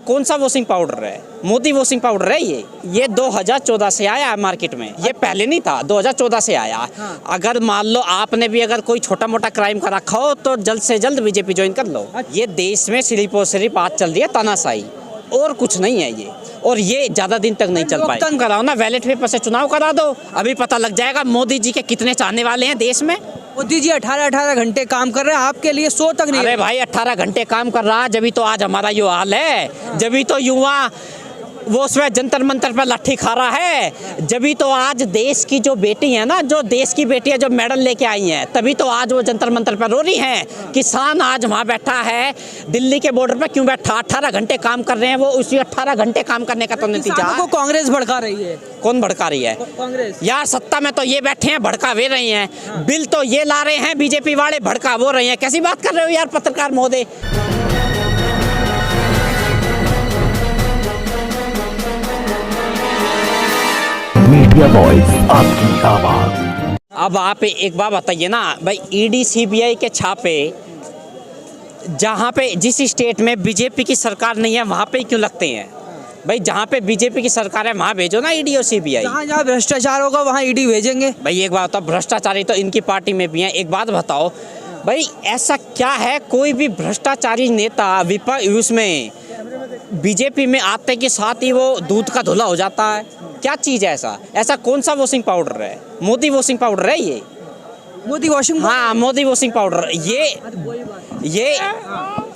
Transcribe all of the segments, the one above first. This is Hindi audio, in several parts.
कौन सा वॉशिंग पाउडर है? मोदी वॉशिंग पाउडर है ये 2014 से आया है मार्केट में, ये पहले नहीं था, 2014 से आया। हाँ। अगर मान लो आपने भी अगर कोई छोटा मोटा क्राइम कर रखा हो तो जल्द से जल्द बीजेपी ज्वाइन कर लो। ये देश में सिर्फ और सिर्फ बात चल रही है तानाशाही, और कुछ नहीं है ये, और ये ज्यादा दिन तक नहीं चल पाएगा। लोकतंत्र कराओ ना, बैलेट पेपर से चुनाव करा दो, अभी पता लग जाएगा मोदी जी के कितने चाहने वाले हैं देश में। मोदी जी 18-18 घंटे काम कर रहे हैं, आपके लिए 100 तक नहीं। अरे भाई 18 घंटे काम कर रहा है, जब तो आज हमारा ये हाल है, जब तो युवा वो उसमें जंतर मंतर पर लाठी खा रहा है, जभी तो आज देश की जो बेटी है ना, जो देश की बेटियां जो मेडल लेके आई हैं, तभी तो आज वो जंतर मंतर पर रो रही हैं। किसान आज वहाँ बैठा है दिल्ली के बॉर्डर पर, क्यों बैठा? 18 घंटे काम कर रहे हैं वो, उसी 18 घंटे काम करने का तो नतीजा को कांग्रेस भड़का रही है। कौन भड़का रही है? कांग्रेस। यार सत्ता में तो ये बैठे हैं, भड़का वे रही हैं। बिल तो ये ला रहे हैं बीजेपी वाले, भड़का वो रही हैं। कैसी बात कर रहे हो यार पत्रकार महोदय? मीडिया वॉइस, आपकी आवाज। अब आप एक बात बताइए ना भाई, ईडी सीबीआई के छापे जहाँ पे जिस स्टेट में बीजेपी की सरकार नहीं है वहाँ पे क्यों लगते हैं भाई? जहाँ पे बीजेपी की सरकार है वहाँ भेजो ना ईडी और सीबीआई। जहाँ भ्रष्टाचार होगा वहाँ ईडी भेजेंगे। भाई एक बात बताओ, भ्रष्टाचारी तो इनकी पार्टी में भी हैं। एक बात बताओ भाई, ऐसा क्या है कोई भी भ्रष्टाचारी नेता उसमें बीजेपी में आते के साथ ही वो दूध का धुला हो जाता है? क्या चीज़ है ऐसा? ऐसा कौन सा वॉशिंग पाउडर है? मोदी वॉशिंग पाउडर है ये। मोदी वॉशिंग, हाँ मोदी वॉशिंग पाउडर,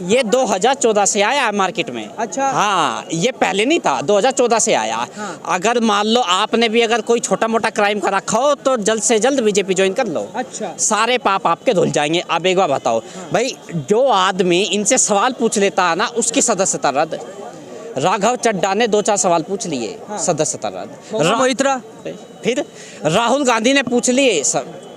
ये 2014 से आया है मार्केट में। अच्छा। हाँ ये पहले नहीं था, 2014 से आया। हाँ। अगर मान लो आपने भी अगर कोई छोटा मोटा क्राइम कर रखा हो तो जल्द से जल्द बीजेपी ज्वाइन कर लो। अच्छा। सारे पाप आपके धुल जाएंगे। अब एक बार बताओ भाई, जो आदमी इनसे सवाल पूछ लेता है ना उसकी सदस्यता रद्द। राघव चड्ढा ने 2-4 सवाल पूछ लिए, हाँ। सदस्यता रद्द। मोहित्रा, फिर राहुल गांधी ने पूछ लिए,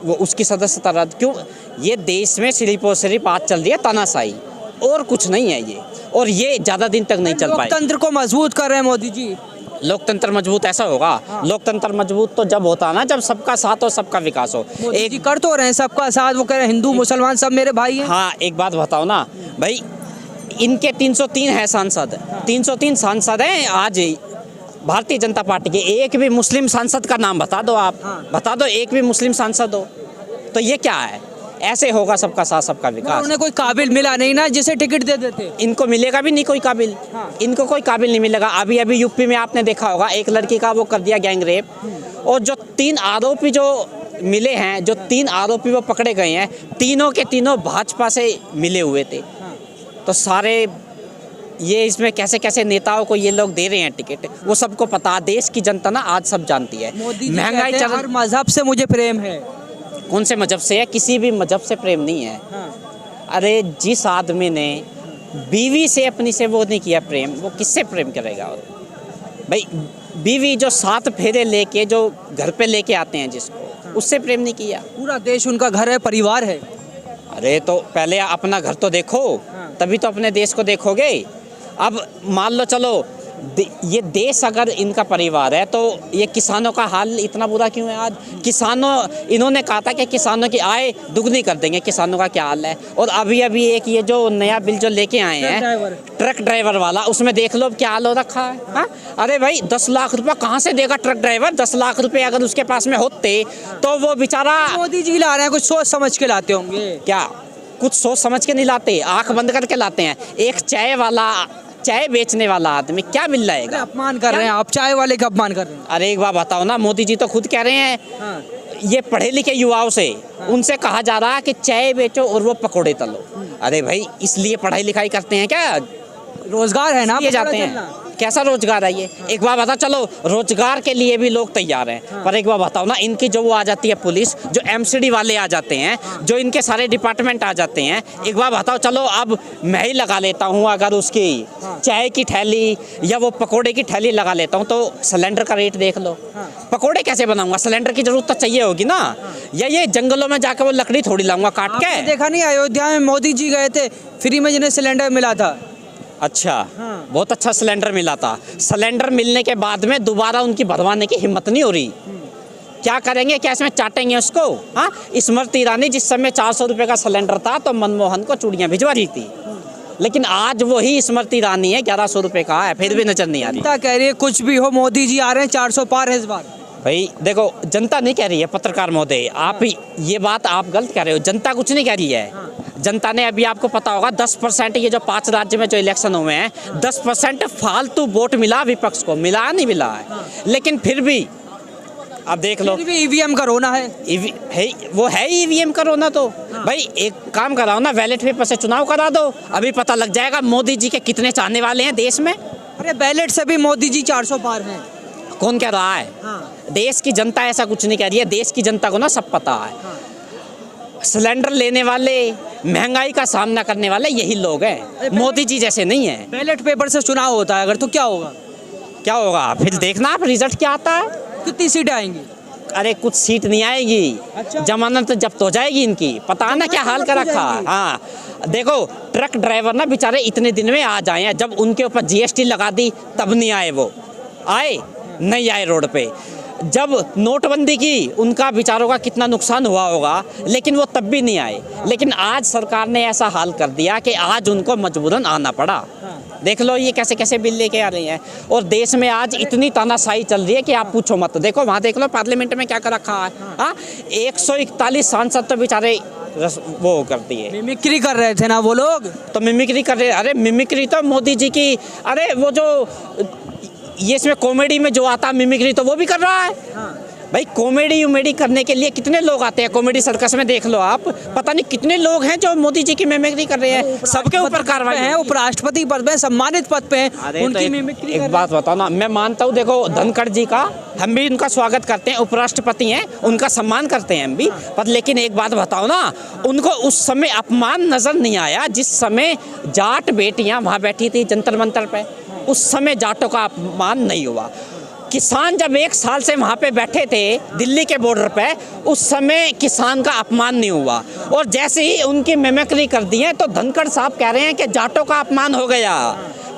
वो उसकी सदस्यता रद्द। क्यों? ये देश में सिर्फ और सिर्फ बात चल रही है तानाशाही, और कुछ नहीं है ये, और ये ज्यादा दिन तक नहीं चल पाएगा। लोकतंत्र को मजबूत कर रहे हैं मोदी जी। लोकतंत्र मजबूत ऐसा होगा? हाँ। लोकतंत्र मजबूत तो जब होता है ना जब सबका साथ और सबका विकास हो। मोदी जी कर तो रहे हैं सबका साथ, वो कह रहे हैं हिंदू मुसलमान सब मेरे भाई हैं। हाँ एक बात बताओ ना भाई, इनके 303 है सांसद, 303 सांसद हैं आज भारतीय जनता पार्टी के। एक भी मुस्लिम सांसद का नाम बता दो आप। हाँ। बता दो एक भी मुस्लिम सांसद हो तो ये क्या है? ऐसे होगा सबका साथ सबका विकास? उन्हें कोई काबिल मिला नहीं ना जिसे टिकट दे देते। इनको मिलेगा भी नहीं कोई काबिल। हाँ। इनको कोई काबिल नहीं मिलेगा। अभी अभी यूपी में आपने देखा होगा, एक लड़की का वो कर दिया गैंग रेप, और जो 3 आरोपी जो मिले हैं, जो 3 आरोपी वो पकड़े गए हैं, तीनों के तीनों भाजपा से मिले हुए थे। तो सारे ये इसमें कैसे कैसे नेताओं को ये लोग दे रहे हैं टिकट, वो सबको पता। देश की जनता ना आज सब जानती है। महंगाई चल, हर मजहब से मुझे प्रेम है। कौन से मजहब से है? किसी भी मजहब से प्रेम नहीं है। हाँ। अरे जिस आदमी ने बीवी से अपनी से वो नहीं किया प्रेम, वो किससे प्रेम करेगा भाई? बीवी जो 7 फेरे लेके जो घर पे लेके आते हैं जिसको, उससे प्रेम नहीं किया। पूरा देश उनका घर है, परिवार है। अरे तो पहले अपना घर तो देखो, तभी तो अपने देश को देखोगे। अब मान लो चलो ये देश अगर इनका परिवार है तो ये किसानों का हाल इतना बुरा क्यों है आज? किसानों, इन्होंने कहा था कि किसानों की आय दुगनी कर देंगे, किसानों का क्या हाल है? और अभी अभी एक ये जो नया बिल जो लेके आए हैं ट्रक ड्राइवर वाला, उसमें देख लो क्या हाल हो रखा है। हाँ? अरे भाई 10 लाख रुपया कहाँ से देगा ट्रक ड्राइवर? 10 लाख रुपए अगर उसके पास में होते तो वो बेचारा। मोदी जी ला रहे हैं, कुछ सोच समझ के लाते होंगे। क्या कुछ सोच समझ के नहीं लाते? आंख बंद करके लाते हैं। एक चाय बेचने वाला आदमी क्या मिल जाएगा? अपमान कर रहे हैं आप, चाय वाले का अपमान कर रहे हैं। अरे एक बात बताओ ना, मोदी जी तो खुद कह रहे हैं। हाँ। ये पढ़े लिखे युवाओं से, उनसे कहा जा रहा है कि चाय बेचो और वो पकोड़े तलो। अरे भाई इसलिए पढ़ाई लिखाई करते हैं क्या? रोजगार है ना, ये जाते हैं। कैसा रोजगार है ये? एक बार बता, चलो रोजगार के लिए भी लोग तैयार हैं। पर एक बार बताओ ना, इनकी जो वो आ जाती है पुलिस, जो एमसीडी वाले आ जाते हैं, जो इनके सारे डिपार्टमेंट आ जाते हैं, एक बार बताओ चलो अब मैं ही लगा लेता हूँ अगर उसकी चाय की थैली या वो पकोड़े की थैली लगा लेता हूँ तो सिलेंडर का रेट देख लो। पकोड़े कैसे बनाऊंगा? सिलेंडर की जरूरत तो चाहिए होगी ना। या ये जंगलों में जाकर वो लकड़ी थोड़ी लाऊंगा काट के। देखा नहीं अयोध्या में मोदी जी गए थे, फ्री में जिन्हें सिलेंडर मिला था। अच्छा। बहुत अच्छा सिलेंडर मिला था। सिलेंडर मिलने के बाद में दोबारा उनकी भरवाने की हिम्मत नहीं हो रही। क्या करेंगे? क्या इसमें चाटेंगे उसको? हाँ, स्मृति ईरानी जिस समय 400 रुपये का सिलेंडर था तो मनमोहन को चूड़ियाँ भिजवा रही थी। लेकिन आज वही स्मृति ईरानी है, 1100 रुपए का है, फिर भी नजर नहीं आ रही। जनता कह रही है कुछ भी हो मोदी जी आ रहे हैं, 400 पार है इस बार। भाई देखो, जनता नहीं कह रही है पत्रकार महोदय, आप ये बात आप गलत कह रहे हो। जनता कुछ नहीं कह रही है। जनता ने अभी आपको पता होगा 10% ये जो 5 राज्य में जो इलेक्शन हुए हैं, 10% फालतू वोट मिला विपक्ष को, मिला नहीं मिला है। लेकिन फिर भी अब देख लो, फिर भी ईवीएम का रोना है। वो है ही ईवीएम का रोना। तो भाई एक काम कराओ ना, बैलेट पेपर से चुनाव करा दो, अभी पता लग जाएगा मोदी जी के कितने चाहने वाले हैं देश में। अरे बैलेट से भी मोदी जी 400 पार हैं। कौन कह रहा है? देश की जनता ऐसा कुछ नहीं कह रही है। देश की जनता को ना सब पता है। सिलेंडर लेने वाले, महंगाई का सामना करने वाले यही लोग हैं, मोदी जी जैसे नहीं है। बैलेट पेपर से चुनाव होता है अगर, तो क्या होगा? क्या होगा फिर देखना आप, रिजल्ट क्या आता है। कितनी सीटें आएंगी? अरे कुछ सीट नहीं आएगी। अच्छा। जमानत जब्त हो जाएगी इनकी, पता है ना क्या हाल कर रखा है। हाँ देखो, ट्रक ड्राइवर ना बेचारे इतने दिन में आ जाए हैं, जब उनके ऊपर जीएसटी लगा दी तब नहीं आए। वो आए नहीं आए रोड पे। जब नोटबंदी की, उनका बेचारों का कितना नुकसान हुआ होगा, लेकिन वो तब भी नहीं आए। लेकिन आज सरकार ने ऐसा हाल कर दिया कि आज उनको मजबूरन आना पड़ा। देख लो ये कैसे कैसे बिल लेके आ रही हैं। और देश में आज इतनी तानाशाही चल रही है कि आप पूछो मत। देखो वहाँ देख लो पार्लियामेंट में क्या कर रखा है। हाँ 141 सांसद तो बेचारे वो करती है, मिमिक्री कर रहे थे ना वो लोग, तो मिमिक्री कर रहे। अरे मिमिक्री तो मोदी जी की, अरे वो जो ये इसमें कॉमेडी में जो आता है मिमिक्री, तो वो भी कर रहा है। भाई कॉमेडी उमेडी करने के लिए कितने लोग आते हैं कॉमेडी सर्कस में, देख लो आप। पता नहीं कितने लोग हैं जो मोदी जी की मिमिक्री कर रहे हैं। सबके ऊपर कार्रवाई है। उपराष्ट्रपति पद पे, सम्मानित पद पे, उनकी मिमिक्री। एक बात बताओ ना, मैं मानता हूँ, देखो धनखड़ जी का हम भी उनका स्वागत करते हैं, उपराष्ट्रपति हैं, उनका सम्मान करते हैं हम भी। पर लेकिन एक बात बताओ ना, उनको उस समय अपमान नजर नहीं आया जिस समय जाट बेटियां वहां बैठी थी जंतर मंतर पे। उस समय जाटों का अपमान नहीं हुआ। किसान जब 1 साल से वहाँ पे बैठे थे दिल्ली के बॉर्डर पे, उस समय किसान का अपमान नहीं हुआ। और जैसे ही उनकी मिमिक्री कर दी है, तो धनखड़ साहब कह रहे हैं कि जाटों का अपमान हो गया,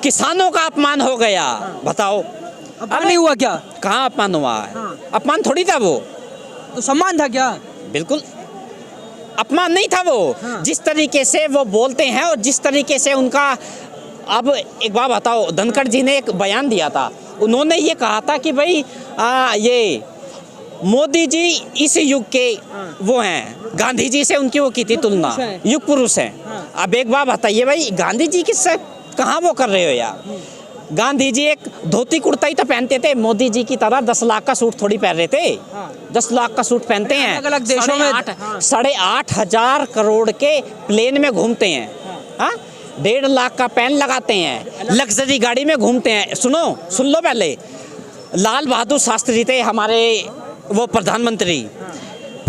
किसानों का अपमान हो गया। बताओ अपमान नहीं हुआ क्या? कहाँ अपमान हुआ है? अपमान थोड़ी था वो, तो सम्मान था क्या? बिल्कुल अपमान नहीं था वो। जिस तरीके से वो बोलते हैं और जिस तरीके से उनका, अब एक बात बताओ, धनखड़ जी ने एक बयान दिया था, उन्होंने ये कहा था कि भाई ये मोदी जी इस युग के वो हैं, गांधी जी से उनकी वो की थी तुलना, युग पुरुष हैं। अब एक बात बताइए भाई, गांधी जी किससे कहाँ वो कर रहे हो यार? गांधी जी एक धोती कुर्ता ही तो पहनते थे, मोदी जी की तरह 10 लाख का सूट थोड़ी पहन रहे थे। 10 लाख का सूट पहनते हैं, अलग-अलग देशों में 8,500 करोड़ के प्लेन में घूमते हैं। हाँ 1.5 लाख का पेन लगाते हैं, लग्जरी गाड़ी में घूमते हैं। सुन लो पहले, लाल बहादुर शास्त्री थे हमारे वो प्रधानमंत्री,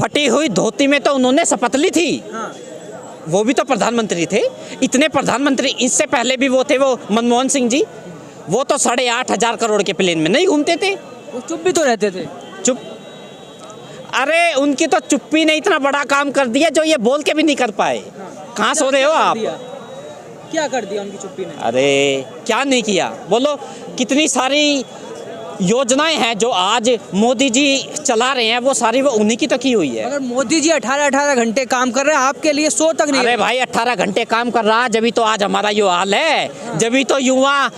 फटी हुई धोती में तो उन्होंने शपथ ली थी। वो भी तो प्रधानमंत्री थे। इतने प्रधानमंत्री इससे पहले भी वो थे, वो मनमोहन सिंह जी, वो तो 8,500 करोड़ के प्लेन में नहीं घूमते थे। वो चुप भी तो रहते थे। चुप? अरे उनकी तो चुप्पी ने इतना बड़ा काम कर दिया जो ये बोल के भी नहीं कर पाए। कहाँ सो रहे हो आप? क्या कर दिया उनकी चुप्पी ने? अरे क्या नहीं किया बोलो। कितनी सारी योजनाएं हैं जो आज मोदी जी चला रहे हैं, वो सारी वो उन्हीं की तो की हुई है। अगर मोदी जी 18 घंटे काम कर रहे हैं, आपके लिए 100 तक नहीं? अरे भाई 18 घंटे काम कर रहा है, जब तो आज हमारा ये हाल है। जब तो युवा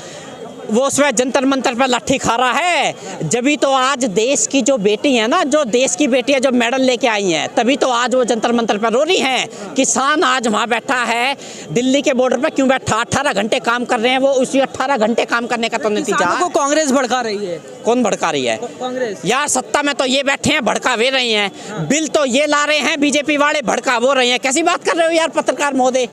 वो उसमें जंतर मंतर पर लाठी खा रहा है। जभी तो आज देश की जो बेटी है ना, जो देश की बेटियां जो मेडल लेके आई हैं, तभी तो आज वो जंतर मंतर पर रो रही हैं। किसान आज वहाँ बैठा है दिल्ली के बॉर्डर पर, क्यों बैठा? 18 घंटे काम कर रहे हैं वो, उसी 18 घंटे काम करने का तो नतीजा को कांग्रेस भड़का रही है। कौन भड़का रही है? कांग्रेस। यार सत्ता में तो ये बैठे हैं, भड़का वे रही हैं। बिल तो ये ला रहे हैं बीजेपी वाले, भड़का वो रही हैं। कैसी बात कर रहे हो यार पत्रकार महोदय?